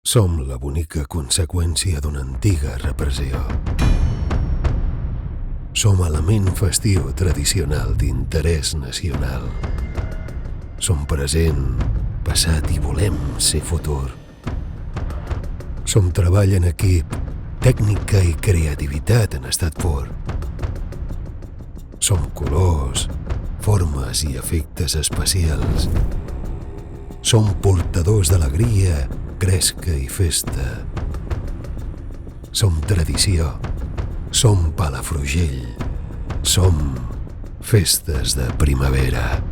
Som la bonica conseqüència d'una antiga repressió. Som element festiu tradicional d'interès nacional. Som present, passat i volem ser futur. Som treball en equip, tècnica i creativitat en estat pur. Som colors, formes i efectes especials. Som portadors d'alegria, gresca i festa. Som tradició. Som Palafrugell. Som festes de primavera.